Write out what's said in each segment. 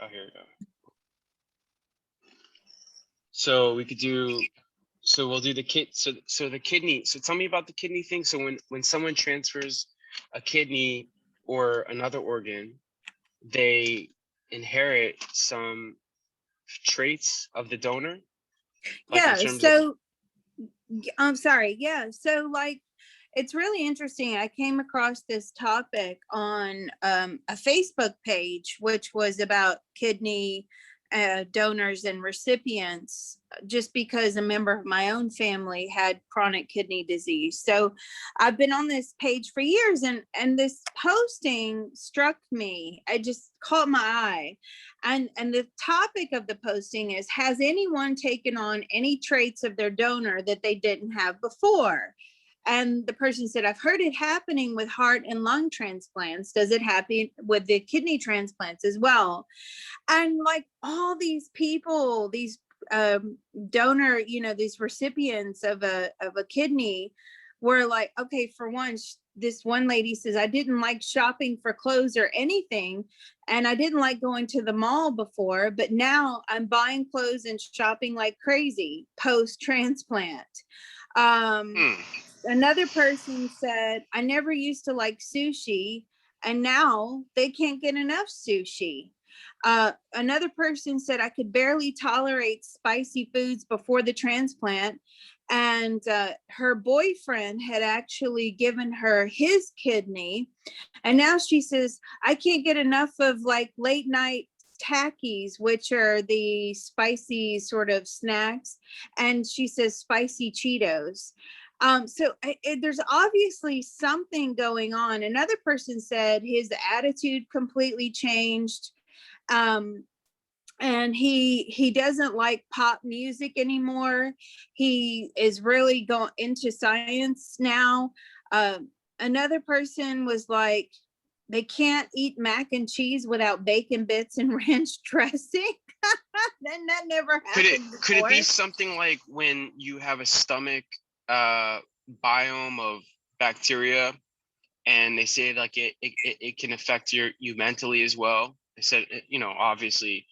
Oh, here we go. So we could do. So we'll do the kid. So the kidney. So tell me about the kidney thing. So when someone transfers a kidney or another organ, they inherit some traits of the donor, like in Yeah. terms of. So I'm sorry. Yeah. So like, it's really interesting. I came across this topic on a Facebook page, which was about kidney donors and recipients, just because a member of my own family had chronic kidney disease. So I've been on this page for years, and this posting struck me. I just caught my eye. And the topic of the posting is, has anyone taken on any traits of their donor that they didn't have before? And the person said, I've heard it happening with heart and lung transplants. Does it happen with the kidney transplants as well? And like all these people, these donor, these recipients of a kidney were like, okay, for one, this one lady says, I didn't like shopping for clothes or anything. And I didn't like going to the mall before, but now I'm buying clothes and shopping like crazy post transplant. Um, Hmm. Another person said, I never used to like sushi, and now they can't get enough sushi. Another person said, I could barely tolerate spicy foods before the transplant. And her boyfriend had actually given her his kidney. And now she says, I can't get enough of like late night Takis, which are the spicy sort of snacks. And she says, spicy Cheetos. There's obviously something going on. Another person said his attitude completely changed. Um, and he doesn't like pop music anymore. He is really going into science now. Another person was like, they can't eat mac and cheese without bacon bits and ranch dressing. Then that never happened Could it before. be something like when you have a stomach uh biome of bacteria, and they say like it can affect you mentally as well? They said, obviously,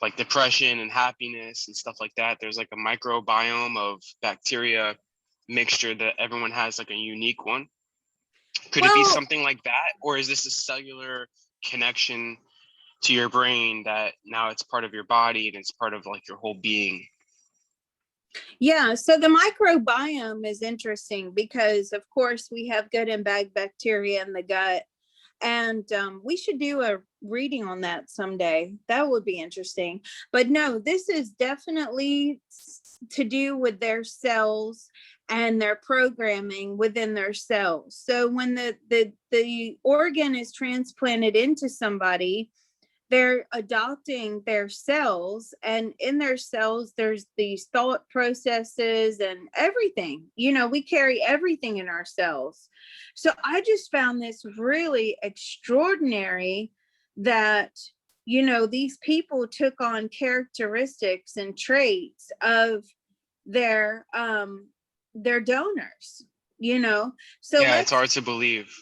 like depression and happiness and stuff like that. There's like a microbiome of bacteria mixture that everyone has, like a unique one. Could it be Well, something like that, or is this a cellular connection to your brain that now it's part of your body and it's part of like your whole being? yeah, so the microbiome is interesting because, of course, we have good and bad bacteria in the gut. And we should do a reading on that someday. That would be interesting. But no, this is definitely to do with their cells and their programming within their cells. So when the organ is transplanted into somebody, they're adopting their cells, and in their cells there's these thought processes and everything. We carry everything in our cells. So I just found this really extraordinary that these people took on characteristics and traits of their donors. So Yeah, it's hard to believe.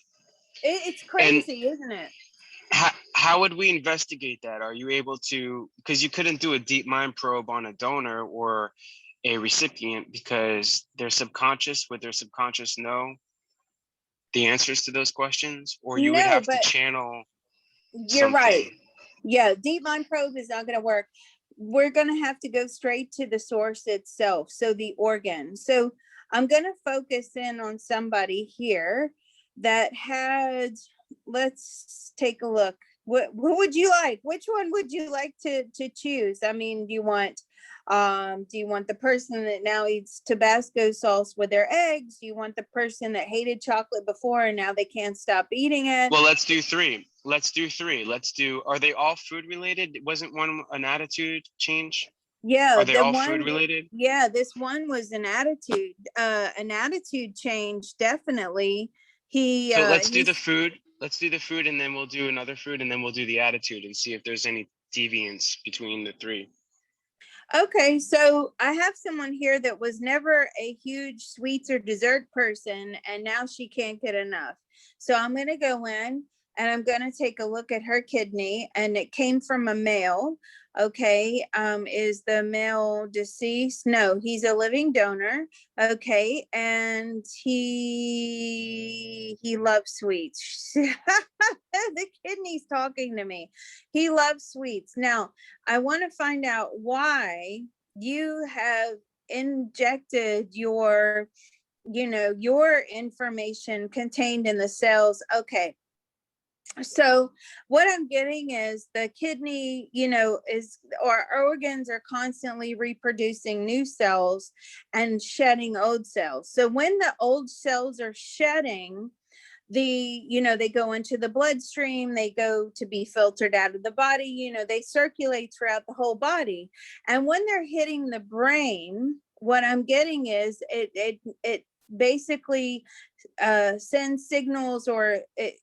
it's And crazy, isn't it? how would we investigate that? Are you able to, because you couldn't do a deep mind probe on a donor or a recipient because their subconscious, would their subconscious know the answers to those questions, or you would No, have to but channel you're right. something? Yeah, deep mind probe is not going to work. We're going to have to go straight to the source itself, so the organ. So I'm going to focus in on somebody here that had, let's take a look. What would you like? Which one would you like to choose? I mean, do you want the person that now eats Tabasco sauce with their eggs? Do you want the person that hated chocolate before and now they can't stop eating it? Well, let's do three. Are they all food related? Wasn't one an attitude change? Yeah, Are they the all food one, related? yeah, this one was an attitude change, definitely. He So let's do the he's food. Let's do the food, and then we'll do another food, and then we'll do the attitude and see if there's any deviance between the three. Okay, so I have someone here that was never a huge sweets or dessert person, and now she can't get enough. So I'm going to go in and I'm going to take a look at her kidney, and it came from a male. Okay. Is the male deceased? No, he's a living donor. Okay. And he loves sweets. The kidney's talking to me. He loves sweets. Now, I want to find out why you have injected your information contained in the cells. Okay. So what I'm getting is the kidney, is, or organs are constantly reproducing new cells and shedding old cells. So when the old cells are shedding, they go into the bloodstream, they go to be filtered out of the body, they circulate throughout the whole body. And when they're hitting the brain, what I'm getting is it basically sends signals, or it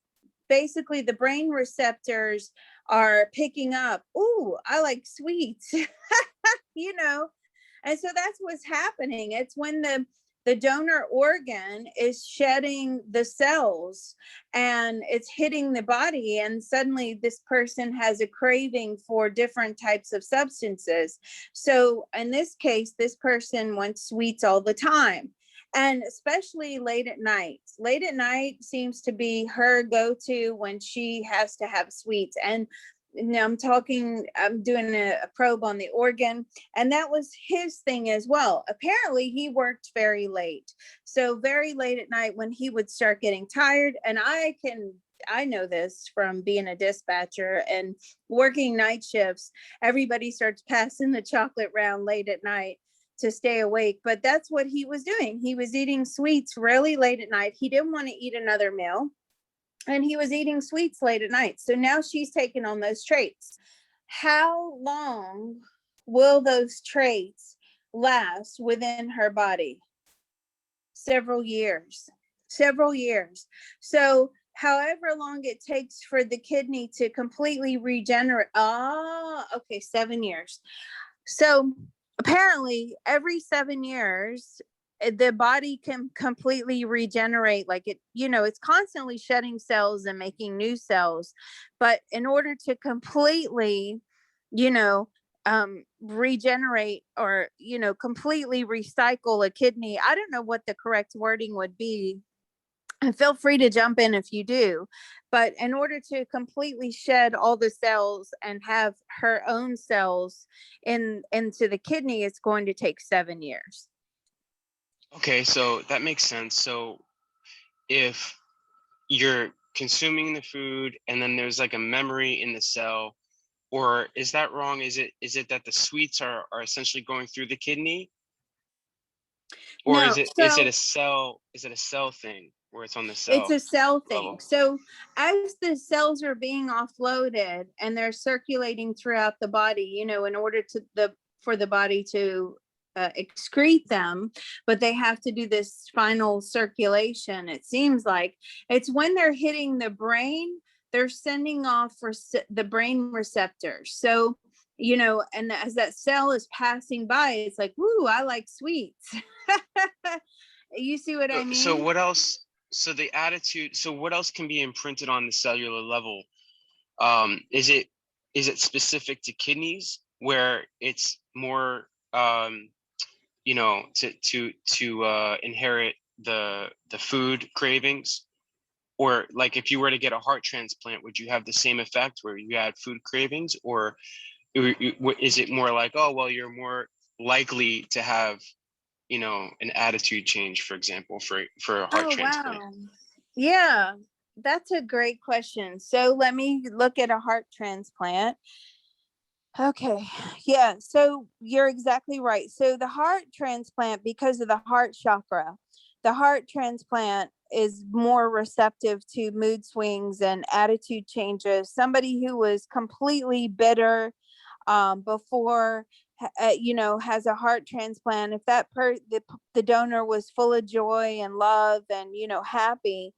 basically the brain receptors are picking up, "Ooh, I like sweets." you know and so that's what's happening. It's when the donor organ is shedding the cells and it's hitting the body, and suddenly this person has a craving for different types of substances. So in this case, this person wants sweets all the time, and especially late at night. Late at night seems to be her go-to when she has to have sweets. And I'm doing a probe on the organ, and that was his thing as well. Apparently he worked very late, so very late at night when he would start getting tired. And I know this from being a dispatcher and working night shifts. Everybody starts passing the chocolate round late at night to stay awake, but that's what he was doing. He was eating sweets really late at night. He didn't want to eat another meal, and he was eating sweets late at night. So now she's taken on those traits. How long will those traits last within her body? Several years. Several years. So however long it takes for the kidney to completely regenerate. Okay, 7 years. So apparently every 7 years, the body can completely regenerate. Like it's constantly shedding cells and making new cells. But in order to completely, regenerate, or, completely recycle a kidney, I don't know what the correct wording would be, and feel free to jump in if you do. But in order to completely shed all the cells and have her own cells into the kidney, it's going to take 7 years. Okay, so that makes sense. So if you're consuming the food and then there's like a memory in the cell, or is that wrong? Is it that the sweets are essentially going through the kidney? Or No, is it a cell thing where it's on the it's cell a cell thing. level? So as the cells are being offloaded and they're circulating throughout the body, in order for the body to excrete them, but they have to do this final circulation. It seems like it's when they're hitting the brain, they're sending off the brain receptors. So, and as that cell is passing by, it's like, "Ooh, I like sweets." You see what I So mean? what else? So the attitude. So what else can be imprinted on the cellular level? Is it specific to kidneys where it's more to inherit the food cravings? Or like if you were to get a heart transplant, would you have the same effect where you had food cravings? Or is it more like, oh, well, you're more likely to have, an attitude change, for example, for a heart Oh, transplant? wow. Yeah, that's a great question. So let me look at a heart transplant. Okay. Yeah. So you're exactly right. So the heart transplant, because of the heart chakra, the heart transplant is more receptive to mood swings and attitude changes. Somebody who was completely bitter before, has a heart transplant. If the donor was full of joy and love and, happy,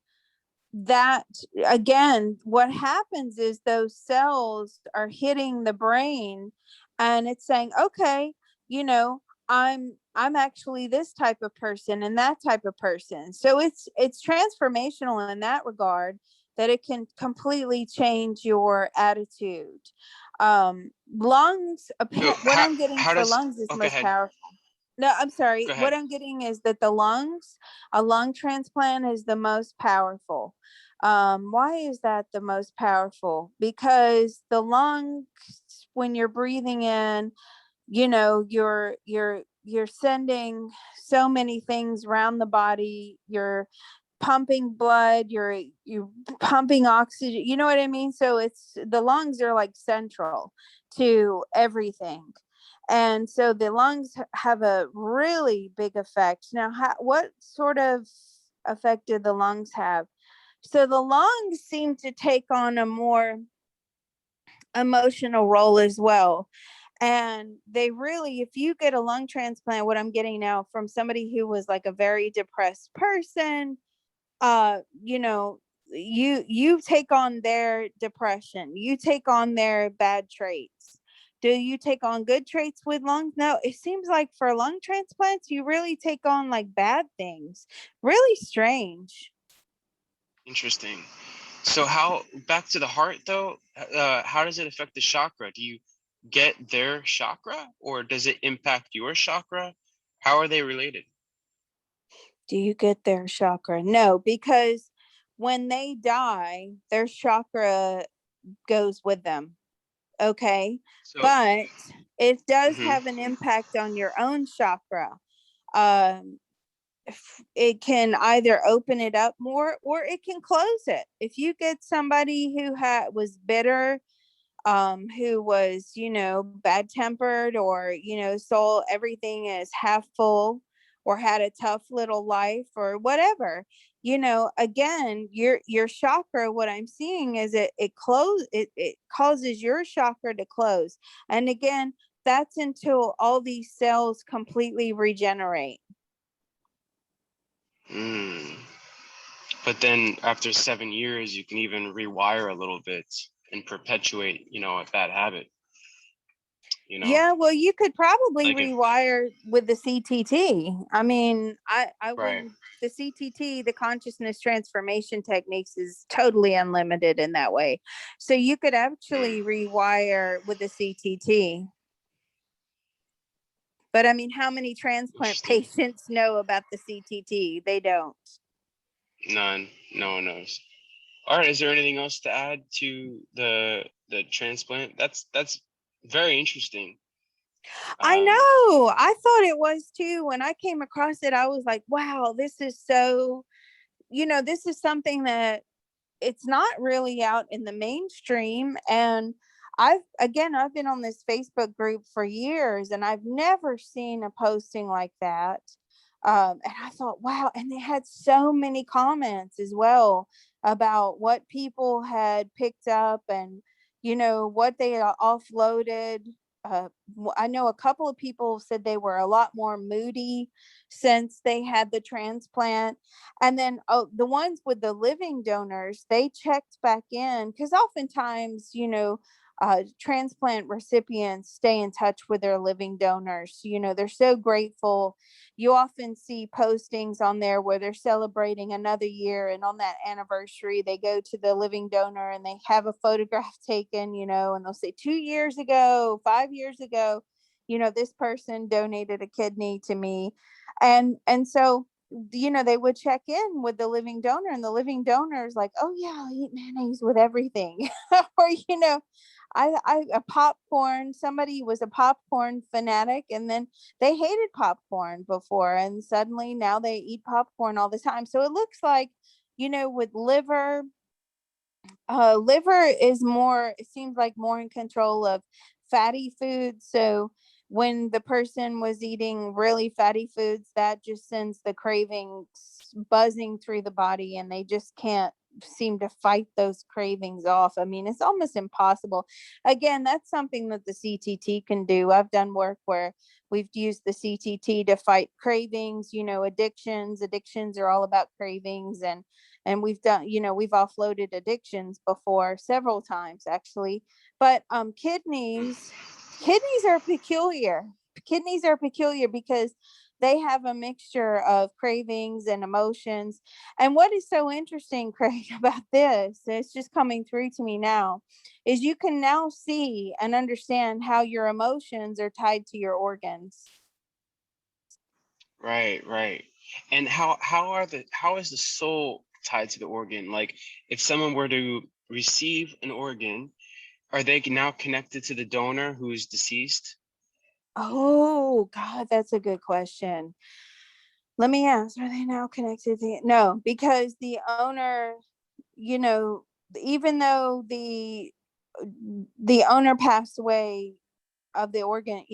that again, what happens is those cells are hitting the brain, and it's saying, okay, you know I'm actually this type of person and that type of person. So it's transformational in that regard. that it can completely change your attitude. Lungs, So what I'm getting how for does lungs is oh, go most ahead. powerful. No, I'm sorry. Go What ahead. I'm getting is that the lungs, a lung transplant is the most powerful. Why is that the most powerful? Because the lungs, when you're breathing in, you're sending so many things around the body. You're pumping blood, you're pumping oxygen, you know what I mean? So it's, the lungs are like central to everything. And so the lungs have a really big effect. Now, what sort of effect did the lungs have? So the lungs seem to take on a more emotional role as well. And they really, if you get a lung transplant, what I'm getting now from somebody who was like a very depressed person, you know, you take on their depression, you take on their bad traits. Do you take on good traits with lungs? No, it seems like for lung transplants you really take on like bad things. Really strange. Interesting. So how back to the heart though? How does it affect the chakra? Do you get their chakra, or does it impact your chakra? How are they related? Do you get their chakra? No, because when they die their chakra goes with them. Okay, So, but it does mhm. have an impact on your own chakra. um it can either open it up more or it can close it. If you get somebody who was bitter, who was, bad tempered, or, saw everything as half full, or had a tough little life or whatever, again, your chakra, what I'm seeing is it causes your chakra to close. And again, that's until all these cells completely regenerate. Mm. But then after 7 years, you can even rewire a little bit and perpetuate, a bad habit, you know? Yeah, well, you could probably Like it, rewire with the CTT. I mean, I right. wouldn't, the CTT, the consciousness transformation techniques, is totally unlimited in that way. So you could Mm. actually rewire with the CTT. But I mean, how many transplant Interesting. patients know about the CTT? They don't. None. No one knows. All right. Is there anything else to add to the transplant? That's very interesting. I Um, know. I thought it was too. When I came across it, I was like, wow, this is so, this is something that it's not really out in the mainstream. And I've been on this Facebook group for years and I've never seen a posting like that. And I thought, wow. And they had so many comments as well about what people had picked up, and what they offloaded. I know a couple of people said they were a lot more moody since they had the transplant. And then, oh, the ones with the living donors, they checked back in, because oftentimes, transplant recipients stay in touch with their living donors. They're so grateful. You often see postings on there where they're celebrating another year, and on that anniversary, they go to the living donor and they have a photograph taken, and they'll say 2 years ago, 5 years ago, this person donated a kidney to me. And so they would check in with the living donor, and the living donor is like, oh yeah, I'll eat mayonnaise with everything. Or I a popcorn, somebody was a popcorn fanatic, and then they hated popcorn before, and suddenly now they eat popcorn all the time. So it looks like, with liver is more, it seems like, more in control of fatty foods. So when the person was eating really fatty foods, that just sends the cravings buzzing through the body, and they just can't seem to fight those cravings off. I mean, it's almost impossible. Again, that's something that the CTT can do. I've done work where we've used the CTT to fight cravings, addictions are all about cravings. And we've done, we've offloaded addictions before, several times actually. But kidneys are peculiar. Kidneys are peculiar because they have a mixture of cravings and emotions. And what is so interesting, Craig, about this, it's just coming through to me now, is you can now see and understand how your emotions are tied to your organs. Right, right. And how is the soul tied to the organ? Like if someone were to receive an organ, are they now connected to the donor who's deceased? Oh, God, that's a good question. Let me ask, are they now connected to? No, because the owner, you know, even though the owner passed away of the organ,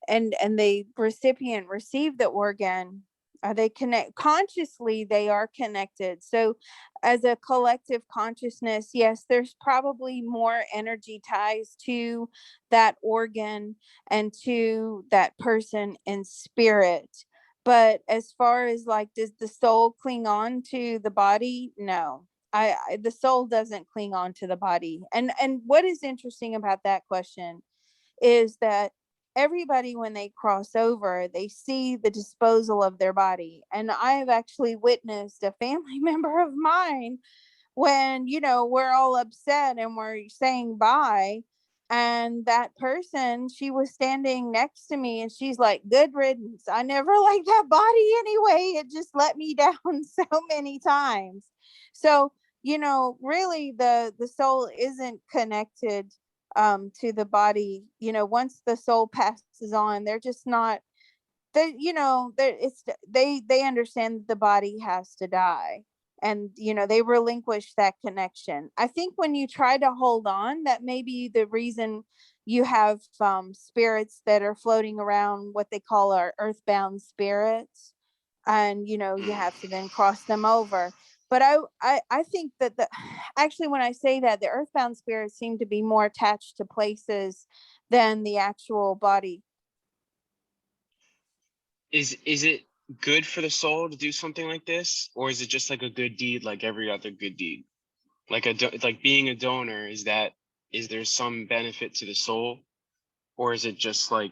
and the recipient received the organ, are they connect consciously? They are connected. So as a collective consciousness, yes, there's probably more energy ties to that organ and to that person in spirit. But as far as like, does the soul cling on to the body? No. The soul doesn't cling on to the body. And what is interesting about that question is that everybody, when they cross over, they see the disposal of their body. And I have actually witnessed a family member of mine when, we're all upset and we're saying bye, and that person, she was standing next to me and she's like, good riddance, I never liked that body anyway, it just let me down so many times. So, really, the soul isn't connected to the body. Once the soul passes on, they're just not, they understand that the body has to die, and they relinquish that connection. I think when you try to hold on, that may be the reason you have spirits that are floating around, what they call our earthbound spirits, and you Mm. have to then cross them over. But I think that the actually, when I say that, the earthbound spirits seem to be more attached to places than the actual body. Is it good for the soul to do something like this, or is it just like a good deed, like every other good deed? Like like being a donor, is there some benefit to the soul, or is it just like,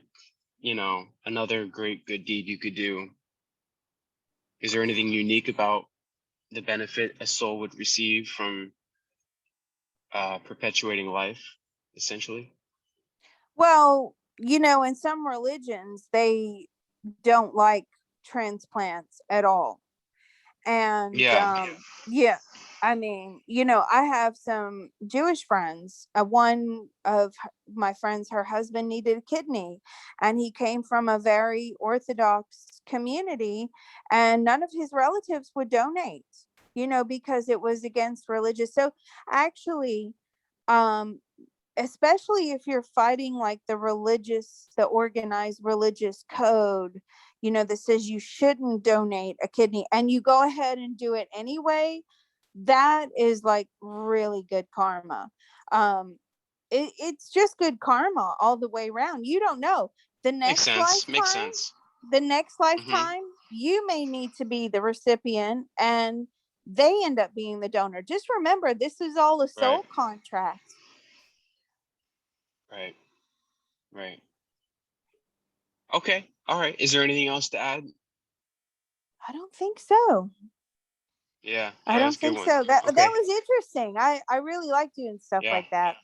another great good deed you could do? Is there anything unique about the benefit a soul would receive from perpetuating life, essentially? Well, in some religions, they don't like transplants at all. And Yeah. yeah, I mean, I have some Jewish friends. One of my friends, her husband needed a kidney, and he came from a very Orthodox community, and none of his relatives would donate, because it was against religious. So actually, um especially if you're fighting like the organized religious code, that says you shouldn't donate a kidney, and you go ahead and do it anyway, that is like really good karma. It's just good karma all the way around. You don't know, the Makes next sense. Makes lifetime sense. the next Hmm. lifetime you may need to be the recipient, and they end up being the donor. Just remember, this is all a Right. soul contract. Right. Right. Okay. All right. Is there anything else to add? I don't think so. Yeah. I Yeah, don't that's a good think one. so. That Okay. was interesting. I really like doing stuff Yeah. like that.